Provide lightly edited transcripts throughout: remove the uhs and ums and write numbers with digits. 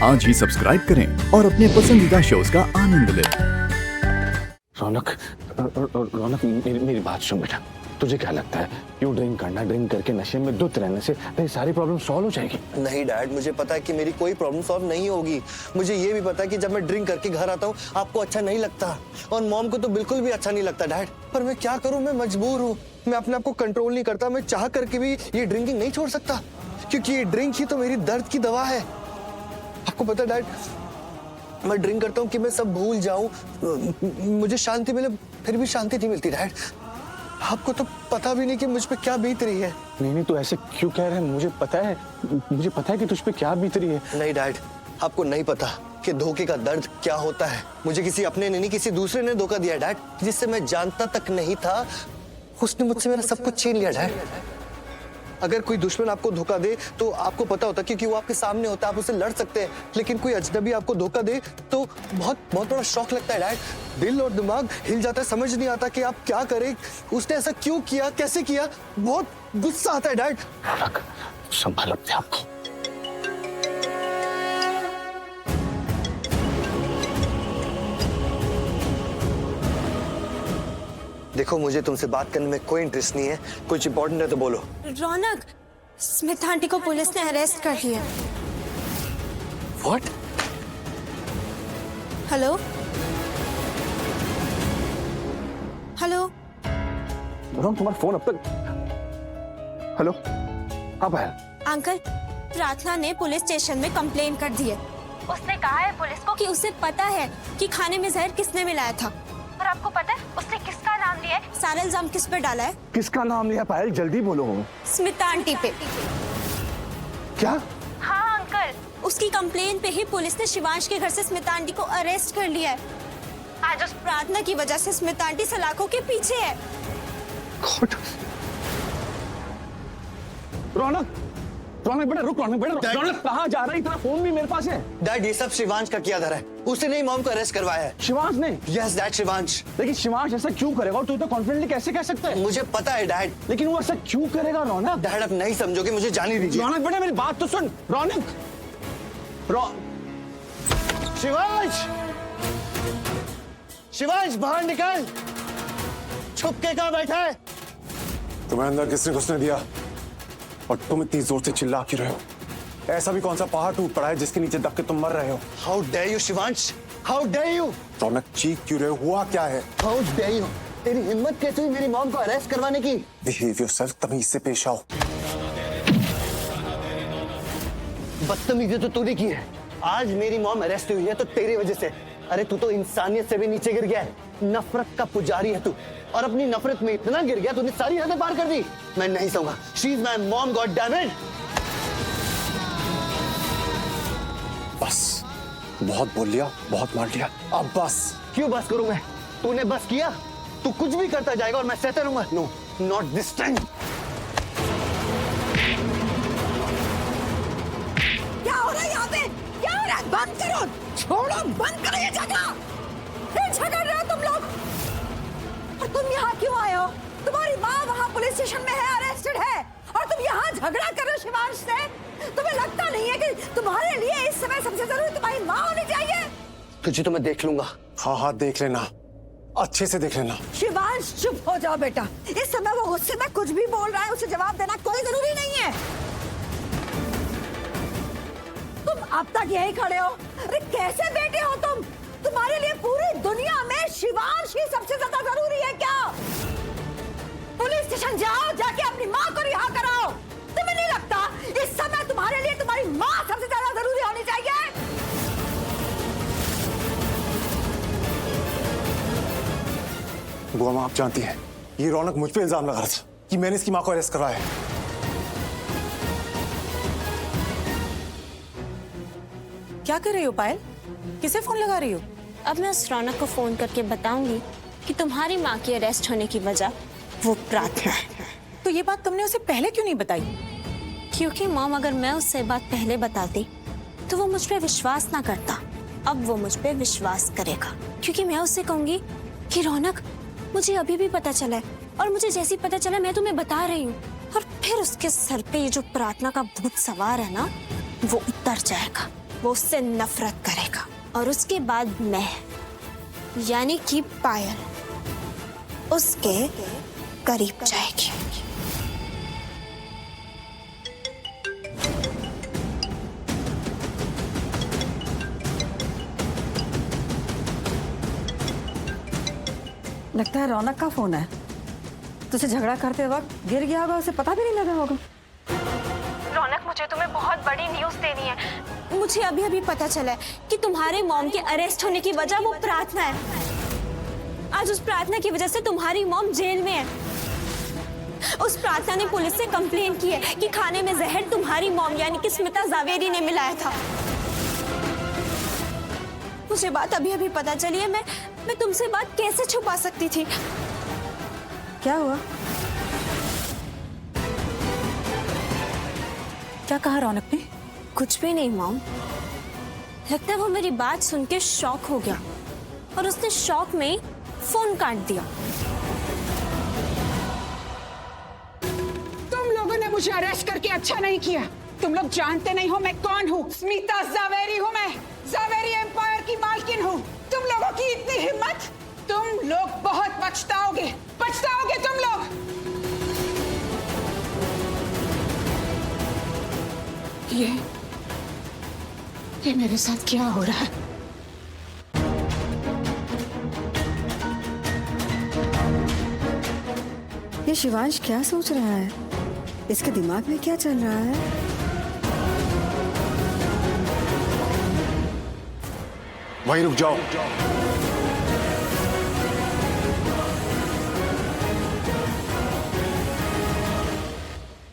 आज ही सब्सक्राइब करें और अपने पसंदीदा शोज का आनंद लें। रौनक, रौनक मेरी बात सुन बेटा। तुझे क्या लगता है यूं ड्रिंक करके नशे में धुत रहने से तेरी सारी प्रॉब्लम सॉल्व हो जाएगी? नहीं डैड, मुझे पता है कि मेरी कोई प्रॉब्लम सॉल्व नहीं होगी। मुझे ये भी पता है कि जब मैं ड्रिंक करके घर आता हूँ आपको अच्छा नहीं लगता और मॉम को तो बिल्कुल भी अच्छा नहीं लगता डैड। पर मैं क्या करूँ, मैं मजबूर हूँ। मैं अपने आप को कंट्रोल नहीं करता। मैं चाह करके भी ये ड्रिंकिंग नहीं छोड़ सकता क्योंकि ये ड्रिंक ही तो मेरी दर्द की दवा है। आपको पता है डैड, मैं ड्रिंक करता हूँ कि मैं सब भूल जाऊं, मुझे शांति मिले, फिर भी शांति नहीं मिलती डैड। आपको तो पता भी नहीं कि मुझ पे क्या बीत रही है। नहीं, तू ऐसे क्यों कह रहा है? मुझे पता है कि तुझ पे क्या बीत रही है। नहीं डैड, आपको नहीं पता कि धोखे का दर्द क्या होता है। मुझे किसी अपने ने नहीं, किसी दूसरे ने धोखा दिया डैड, जिससे मैं जानता तक नहीं था। उसने मुझसे मेरा सब कुछ छीन लिया डैड। अगर कोई दुश्मन आपको धोखा दे तो आपको पता होता क्योंकि वो आपके सामने होता है, आप उससे लड़ सकते हैं। लेकिन कोई अजनबी आपको धोखा दे तो बहुत बड़ा शौक लगता है डैड। दिल और दिमाग हिल जाता है, समझ नहीं आता कि आप क्या करें। उसने ऐसा क्यों किया, कैसे किया, बहुत गुस्सा आता है डैड। संभाल अपने आप को। देखो, मुझे तुमसे बात करने में कोई इंटरेस्ट नहीं है। कुछ इंपॉर्टेंट है तो बोलो। रौनक, स्मिथ आंटी को पुलिस ने अरेस्ट कर लिया। What? हेलो हेलो तुम्हारा फोन अब तक। हेलो, हाँ पायल। अंकल, प्रार्थना ने पुलिस स्टेशन में कंप्लेन कर दी है। उसने कहा है पुलिस को कि उसे पता है कि खाने में जहर किसने मिलाया था। और आपको पता है उसने किसका नाम लिया है? सारा इल्जाम किस पे डाला है? किसका नाम लिया पायल? जल्दी बोलो। स्मिता आंटी पे। क्या? हाँ अंकल, उसकी कंप्लेन पे ही पुलिस ने शिवांश के घर से स्मिता आंटी को अरेस्ट कर लिया है। आज उस प्रार्थना की वजह से स्मिता आंटी सलाखों के पीछे है। रौनक बेटा रुक। रौनक कहाँ जा रही? तेरा फोन भी मेरे पास है। डैड, ये सब शिवांश का किया धरा है। उसने नहीं मॉम को अरेस्ट करवाया है। शिवांश ने? Yes dad, Shivansh. लेकिन शिवांश ऐसा क्यों करेगा? और तू तो कॉन्फिडेंटली कैसे कह सकता है? मुझे पता है डैड। लेकिन वो ऐसा क्यों करेगा रौनक? डैड, आप नहीं समझोगे, मुझे जाने दीजिए। रौनक बेटा मेरी बात तो सुन। शिवांश बाहर निकल। छुप के कहाँ बैठा है? तुम्हें अंदर किसने घुसने दिया? और तुम इतनी जोर से चिल्ला क्यों रहे हो? ऐसा भी कौन सा पहाड़ टूट पड़ा है जिसके नीचे दब के तुम मर रहे हो? How dare you Shivansh, how dare you. Raunak चीख क्यों रहे हो? हुआ क्या है? How dare you. तेरी हिम्मत कैसे हुई मेरी मॉम को अरेस्ट करवाने की? बिहेव योरसेल्फ, तमीज से पेश आओ। बदतमीजी तो तूने की है। आज मेरी मॉम अरेस्ट हुई है तो तेरी वजह से। अरे तू तो इंसानियत से भी नीचे गिर गया है। नफरत का पुजारी है तू, और अपनी नफरत में इतना गिर गया तूने सारी हदें पार कर दी। मैं नहीं सहूंगा। She is my mom, god damn it. बस, बहुत बोल लिया, बहुत मार लिया, अब बस। क्यों बस करूं मैं? तूने बस किया, तू कुछ भी करता जाएगा और मैं सहता रहूंगा। No, not this time. क्या हो रहा है यहाँ पे? क्या हो रहा है? बंद करो, छोड़ो, बंद करो ये झगड़ा। फिर झगड़ रहे हो तुम लोग। और तुम यहाँ क्यों आए हो? तुम्हारी माँ वहाँ पुलिस स्टेशन में है, अरेस्टेड है, और तुम यहाँ झगड़ा कर रहे हो शिवांश से? तुम्हें लगता नहीं है कि तुम्हारे लिए इस समय सबसे जरूरी तुम्हारी माँ होनी चाहिए? तुझे तो मैं देख लूंगा। हाँ देख लेना, अच्छे से देख लेना। शिवांश चुप हो जाओ बेटा। इस समय वो गुस्से में कुछ भी बोल रहा है, उसे जवाब देना कोई जरूरी नहीं है। तुम अब तक यही खड़े हो? अरे कैसे बेटे हो तुम? तुम्हारे लिए पूरी दुनिया में शिवांश ही सबसे ज्यादा जरूरी है क्या? पुलिस स्टेशन जाओ, जाके अपनी माँ को रिहा कराओ। तुम्हें नहीं लगता इस समय तुम्हारे लिए तुम्हारी माँ सबसे ज्यादा जरूरी होनी चाहिए? बुआ माँ, आप जानती हैं ये रौनक मुझ पे इल्जाम लगा रहा था कि मैंने इसकी माँ को अरेस्ट करवाया है। क्या कर रही हो पायल? किसे फोन लगा रही हो? अब मैं उस रौनक को फोन करके बताऊंगी कि तुम्हारी माँ की अरेस्ट होने की वजह वो प्रार्थना है। तो ये बात तुमने उसे पहले क्यों नहीं बताई? क्योंकि मॉम, अगर मैं उससे बात पहले बताती तो वो मुझ पे विश्वास ना करता। अब वो मुझ पे विश्वास करेगा क्योंकि मैं उससे कहूंगी कि रौनक, मुझे अभी भी पता चला है, और मुझे जैसे ही पता चला मैं तुम्हें बता रही हूँ। और फिर उसके सर पे ये जो प्रार्थना का भूत सवार है ना, वो उतर जाएगा। वो उससे नफरत करेगा और उसके बाद मैं यानी कि पायल उसके करीब जाएगी। लगता है रौनक का फोन है। तुझे झगड़ा करते वक्त गिर गया होगा, उसे पता भी नहीं लगा होगा। रौनक, मुझे तुम्हें बहुत बड़ी न्यूज़ देनी है। मुझे अभी अभी पता चला है कि तुम्हारे मॉम के अरेस्ट होने की वजह वो प्रार्थना है। आज उस प्रार्थना की वजह से तुम्हारी मॉम जेल में है। उस प्रार्थना ने पुलिस से कंप्लेन की है कि खाने में जहर तुम्हारी मॉम यानी कि स्मिता जावेरी ने मिलाया था। मुझे बात अभी अभी पता चली है। मैं तुमसे बात कैसे छुपा सकती थी? क्या हुआ? क्या कहा रौनक ने? कुछ भी नहीं मॉम। लगता है वो मेरी बात सुन के शॉक हो गया और उसने शॉक में ही फोन काट दिया। तुम लोगों ने मुझे अरेस्ट करके अच्छा नहीं किया। तुम लोग जानते नहीं हो मैं कौन हूँ। स्मिता जावेरी हूँ मैं। जावेरी एम्पायर की मालकिन हूँ। तुम लोगों की इतनी हिम्मत, तुम लोग बहुत पछताओगे। पछताओगे तुम लोग। ये मेरे साथ क्या हो रहा है? ये शिवांश क्या सोच रहा है? इसके दिमाग में क्या चल रहा है? वहीं रुक जाओ।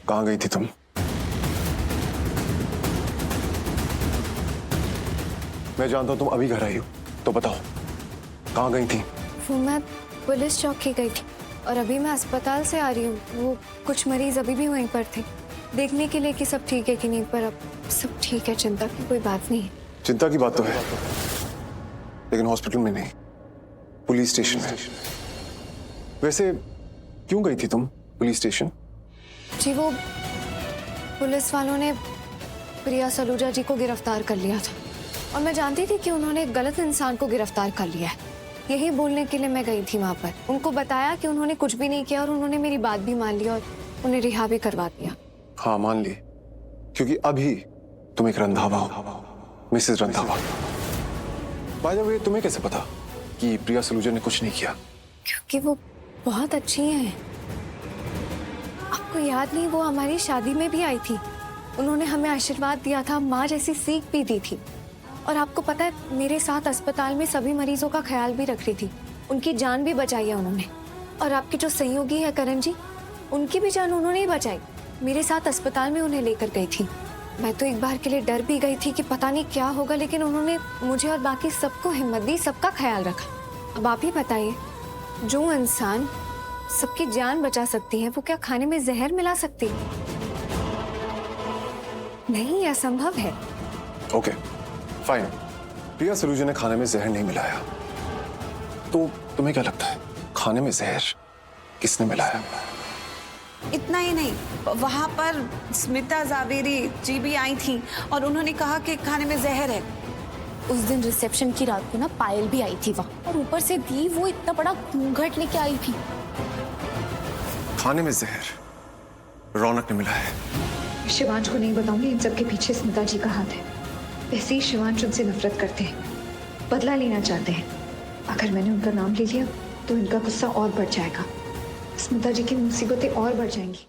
कहां गई थी तुम? मैं जानता हूं तुम अभी घर आई हो, तो बताओ कहां गई थी? वो मैं पुलिस चौकी गई थी और अभी मैं अस्पताल से आ रही हूँ। वो कुछ मरीज अभी भी वहीं पर थे, देखने के लिए कि सब ठीक है कि नहीं, पर अब सब ठीक है, चिंता की कोई बात नहीं है। चिंता की बात तो है, लेकिन हॉस्पिटल में नहीं, पुलिस स्टेशन में। वैसे क्यों गई थी तुम पुलिस स्टेशन? जी वो पुलिस वालों ने प्रिया सलूजा जी को गिरफ्तार कर लिया था और मैं जानती थी कि उन्होंने एक गलत इंसान को गिरफ्तार कर लिया है। यही बोलने के लिए मैं गई थी वहां पर। उनको बताया कि उन्होंने कुछ भी नहीं किया और उन्होंने मेरी बात भी मान ली और उन्हें रिहा भी करवा दिया। हाँ मान ली, क्योंकि अभी तुम एक रंधावा हो, Mrs Randhawa. By the way, तुम्हें कैसे पता कि प्रिया सलूजा ने कुछ नहीं किया? क्योंकि वो बहुत अच्छी हैं। आपको याद नहीं, वो हमारी शादी में भी आई थी। उन्होंने हमें आशीर्वाद दिया था, माँ जैसी सीख भी दी थी। और आपको पता है, मेरे साथ अस्पताल में सभी मरीजों का ख्याल भी रख रही थी। उनकी जान भी बचाई है उन्होंने। और आपकी जो सहयोगी है करण जी, उनकी भी जान उन्होंने ही बचाई। मेरे साथ अस्पताल में उन्हें लेकर गई थी। मैं तो एक बार के लिए डर भी गई थी कि पता नहीं क्या होगा, लेकिन उन्होंने मुझे और बाकी सबको हिम्मत दी, सबका ख्याल रखा। अब आप ही बताइए, जो इंसान सबकी जान बचा सकती है, वो क्या खाने में जहर मिला सकती है? नहीं, यह असंभव है। ओके फाइन, प्रिया सलूजा ने खाने में जहर नहीं मिलाया, तो तुम्हें क्या लगता है खाने में जहर किसने मिलाया? इतना ही नहीं, वहां पर स्मिता जावेरी जी भी आई थी और उन्होंने कहा कि खाने में जहर है। उस दिन रिसेप्शन की रात को ना पायल भी आई थी वहाँ, और ऊपर से दी वो इतना बड़ा घूंघट लेके आई थी। खाने में जहर रौनक ने मिलाया। शिवांश को नहीं बताऊंगी, इन सब के पीछे स्मिता जी का हाथ है। वैसे ही शिवांश उनसे नफरत करते हैं, बदला लेना चाहते हैं। अगर मैंने उनका नाम ले लिया तो इनका गुस्सा और बढ़ जाएगा, स्मिता जी की मुसीबतें और बढ़ जाएंगी।